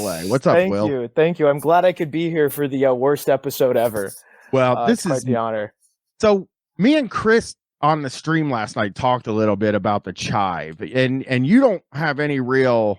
LA. What's up, Will? Thank you. I'm glad I could be here for the worst episode ever. Well, this quite is the honor. So me and Chris on the stream last night talked a little bit about the Chive, and you don't have any real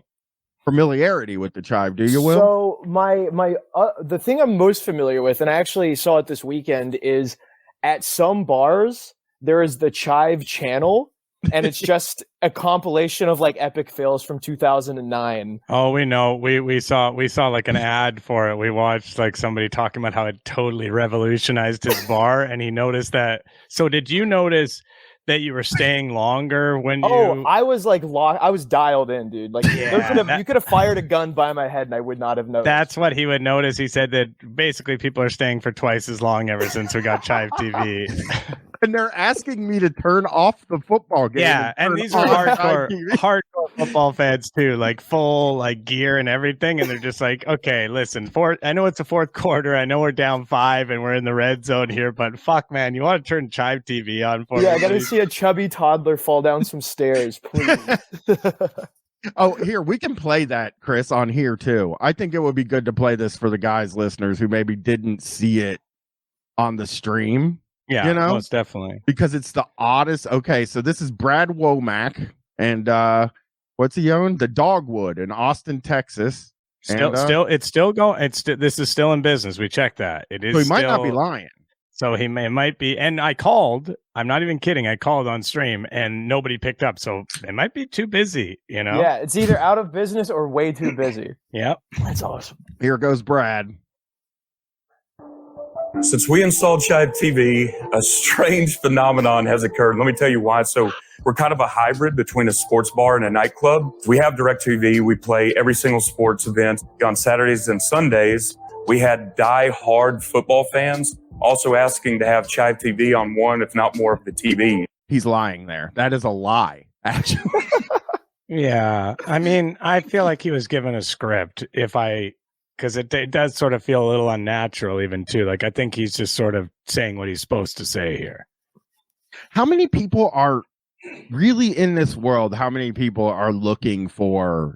familiarity with the Chive, do you, Will? So my the thing I'm most familiar with, and I actually saw it this weekend, is at some bars there is the Chive channel, and it's just a compilation of like epic fails from 2009. Oh, we know. We saw like an ad for it. We watched like somebody talking about how it totally revolutionized his bar, and he noticed that. So did you notice that you were staying longer when you? Oh, I was like I was dialed in, dude. Like you could have fired a gun by my head, and I would not have noticed. That's what he would notice. He said that basically people are staying for twice as long ever since we got Chive TV. And they're asking me to turn off the football game. Yeah, and these are hardcore football fans too, like full like gear and everything. And they're just like, okay, listen, I know it's the fourth quarter. I know we're down 5 and we're in the red zone here, but fuck, man, you want to turn Chive TV on for me? Yeah, I got to see a chubby toddler fall down some stairs, please. Oh, here, we can play that, Chris, on here too. I think it would be good to play this for the guys, listeners who maybe didn't see it on the stream. Yeah, you know, most definitely. Because it's the oddest. Okay, so this is Brad Womack, and what's he own? The Dogwood in Austin, Texas. It's still going. This is still in business. We checked that. It is. So he might not be lying. So he might be. And I called. I'm not even kidding. I called on stream, and nobody picked up. So they might be too busy. You know. Yeah, it's either out of business or way too busy. Yep, that's awesome. Here goes Brad. Since we installed Chive TV, a strange phenomenon has occurred. Let me tell you why. So we're kind of a hybrid between a sports bar and a nightclub. We have DirecTV. We play every single sports event on Saturdays and Sundays. We had die-hard football fans also asking to have Chive TV on one, if not more, of the TV. He's lying there. That is a lie, actually. Yeah. I mean, I feel like he was given a script because it does sort of feel a little unnatural even too. Like, I think he's just sort of saying what he's supposed to say here. How many people are really in this world? How many people are looking for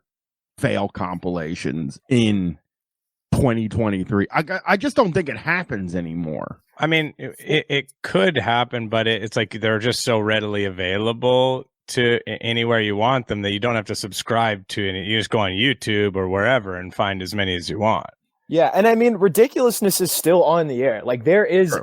fail compilations in 2023? I just don't think it happens anymore. I mean, it could happen, but it's like they're just so readily available to anywhere you want them that you don't have to subscribe to it. You just go on YouTube or wherever and find as many as you want. Yeah, and I mean, ridiculousness is still on the air. Like there is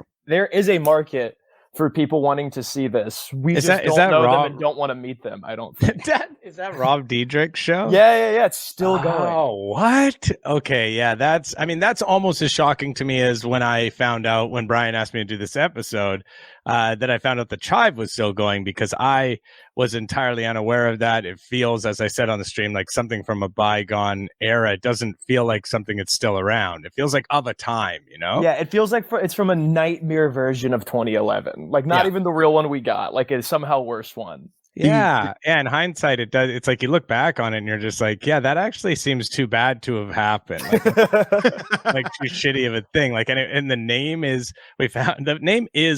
a market for people wanting to see this. We don't know them and don't want to meet them. I don't think. Is that Rob Diedrich's show? Yeah. It's still going. Oh, what? Okay, yeah. That's almost as shocking to me as when I found out, when Bryan asked me to do this episode, that I found out the Chive was still going, because I was entirely unaware of that. It feels, as I said on the stream, like something from a bygone era. It doesn't feel like something that's still around. It feels like of a time, you know? Yeah, it feels like it's from a nightmare version of 2011. Like not even the real one we got. Like it's somehow worse one. Yeah, in hindsight, it does. It's like you look back on it and you're just like, yeah, that actually seems too bad to have happened. Like too shitty of a thing. Like, and the name is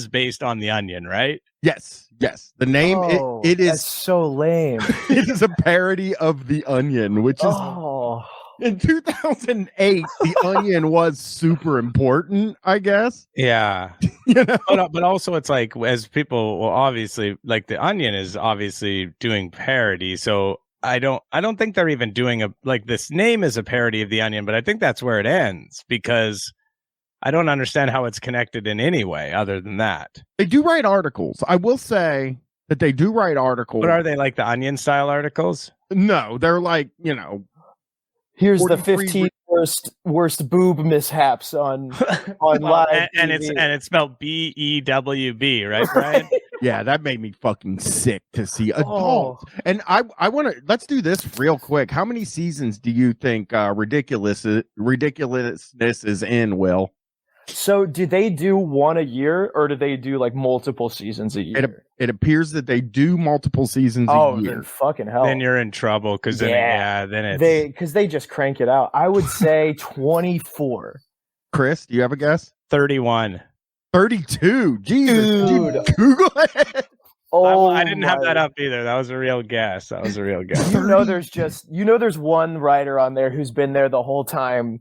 based on the Onion, right? Yes. The name it is that's so lame. It is a parody of the Onion, which is in 2008. The Onion was super important, I guess. Yeah, you know? but also it's like, as people will obviously, like, the Onion is obviously doing parody, so I don't think they're even doing this name is a parody of the Onion, but I think that's where it ends, because I don't understand how it's connected in any way other than that. They do write articles. I will say that they do write articles. But are they like the Onion style articles? No, they're like, here's the 15 worst boob mishaps on live and it's spelled BEWB, right, Bryan? Yeah, that made me fucking sick to see adults. And I want to, let's do this real quick. How many seasons do you think ridiculousness is in, Will? So do they do one a year, or do they do like multiple seasons a year? It appears that they do multiple seasons a year. Then fucking hell. Then you're in trouble, because then it's because they just crank it out. I would say 24. Chris, do you have a guess? 31. 32. Jesus, dude. Google it. Oh, I didn't have that my- up either. That was a real guess. There's one writer on there who's been there the whole time,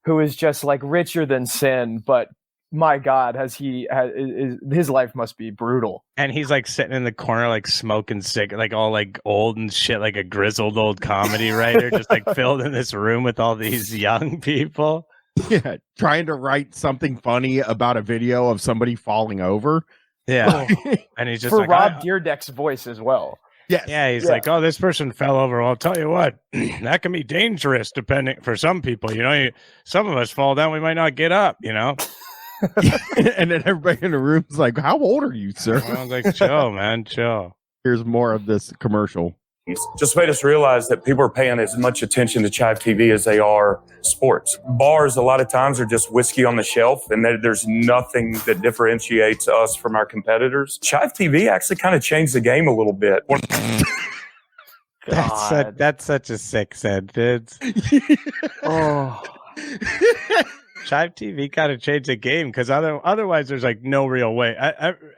who is just like richer than sin. But my God, his life must be brutal. And he's like sitting in the corner, like smoking cig, like all like old and shit, like a grizzled old comedy writer, just like filled in this room with all these young people. Yeah, trying to write something funny about a video of somebody falling over. Yeah, and he's just For like, Rob Dyrdek's voice as well. Yes. yeah, he's like, oh, this person fell over. Well, I'll tell you what, that can be dangerous depending for some people. You know, some of us fall down, we might not get up. You know. And then everybody in the room's like, how old are you, sir? I was like, chill, man, chill. Here's more of this commercial. Just made us realize that people are paying as much attention to Chive TV as they are sports. Bars, a lot of times, are just whiskey on the shelf, and there's nothing that differentiates us from our competitors. Chive TV actually kind of changed the game a little bit. That's such a sick sentence. Oh. Chive TV kind of changed the game because otherwise there's like no real way.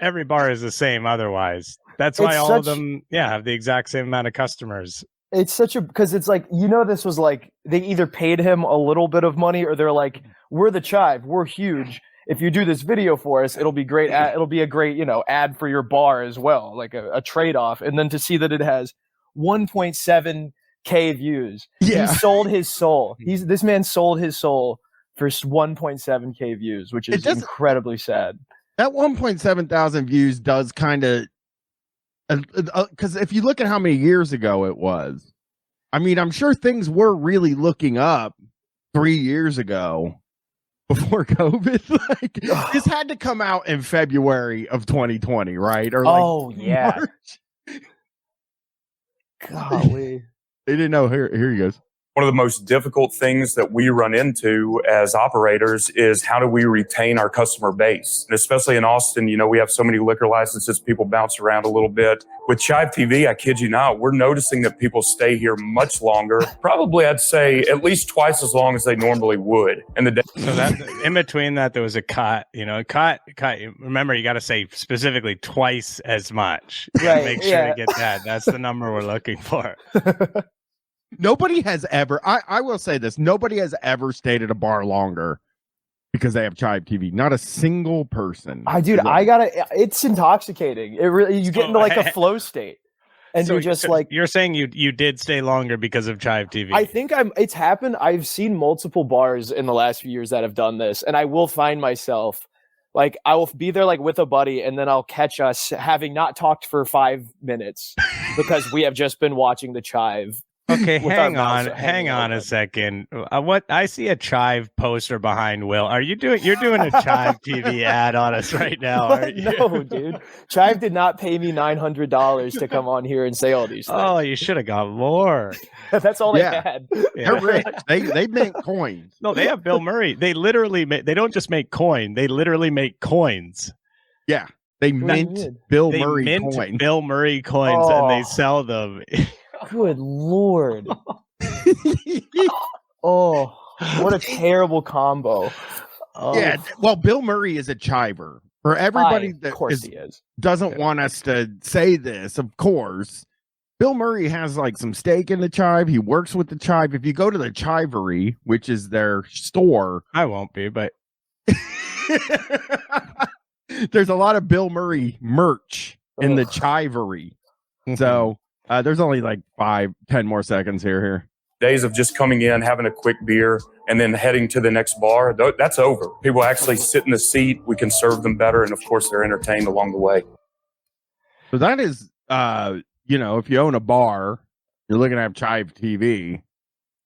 Every bar is the same otherwise. That's why all of them, have the exact same amount of customers. It's because it's like, this was like, they either paid him a little bit of money or they're like, we're the Chive, we're huge. If you do this video for us, it'll be great. It'll be a great, ad for your bar as well, like a trade-off. And then to see that it has 1.7K views. Yeah. He sold his soul. This man sold his soul for 1.7K views, which is incredibly sad. That 1.7 thousand views does kind of, because if you look at how many years ago it was, I mean, I'm sure things were really looking up 3 years ago before COVID. Like, this had to come out in February of 2020, right? Or yeah. March. Golly. They didn't know. Here he goes. One of the most difficult things that we run into as operators is how do we retain our customer base? And especially in Austin, we have so many liquor licenses, people bounce around a little bit. With Chive TV, I kid you not, we're noticing that people stay here much longer. Probably, I'd say, at least twice as long as they normally would. And so that in between that, there was a cut. Cut. Remember, you got to say specifically twice as much. Right? Make sure to get that. That's the number we're looking for. Nobody has ever, I will say this, nobody has ever stayed at a bar longer because they have Chive TV. Not a single person. It's intoxicating. It really, you get into like a flow state. And so you're just like, you're saying you did stay longer because of Chive TV. I think it's happened. I've seen multiple bars in the last few years that have done this, and I will find myself like, I will be there like with a buddy, and then I'll catch us having not talked for 5 minutes because we have just been watching the Chive. Okay, hang on a second. What I see a Chive poster behind Will. You're doing a Chive TV ad on us right now? No, dude. Chive did not pay me $900 to come on here and say all these things. Oh, you should have got more. That's all they had. They're rich. They make coins. No, they have Bill Murray. They literally they don't just make coin. They literally make coins. Yeah, they mint Bill Murray coins. Bill Murray coins, and they sell them. Good Lord. Oh, what a terrible combo. Oh. Yeah, well, Bill Murray is a chiver. For everybody that doesn't want us to say this, of course, Bill Murray has like some stake in the Chive. He works with the Chive. If you go to the Chivery, which is their store. I won't be, but there's a lot of Bill Murray merch in the Chivery. So there's only like 5-10 more seconds here. Days of just coming in, having a quick beer, and then heading to the next bar, that's over. People actually sit in the seat. We can serve them better, and of course, they're entertained along the way. So that is, if you own a bar, you're looking to have Chive TV.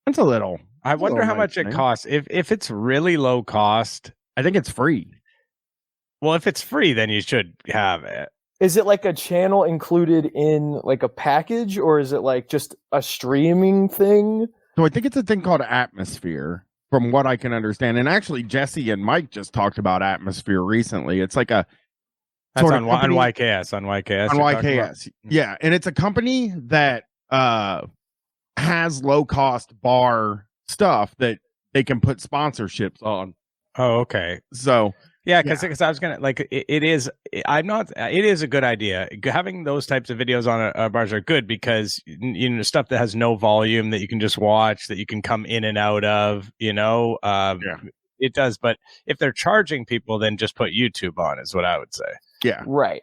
That's a little. I wonder how much it costs. If it's really low cost, I think it's free. Well, if it's free, then you should have it. Is it like a channel included in like a package, or is it like just a streaming thing? So I think it's a thing called Atmosphere, from what I can understand. And actually, Jesse and Mike just talked about Atmosphere recently. It's like a that's on YKS. On YKS. Yeah. And it's a company that has low cost bar stuff that they can put sponsorships on. Oh, okay. So Yeah, because I was gonna like it is. I'm not. It is a good idea. Having those types of videos on a bars are good because stuff that has no volume that you can just watch, that you can come in and out of. It does. But if they're charging people, then just put YouTube on. Is what I would say. Yeah. Right.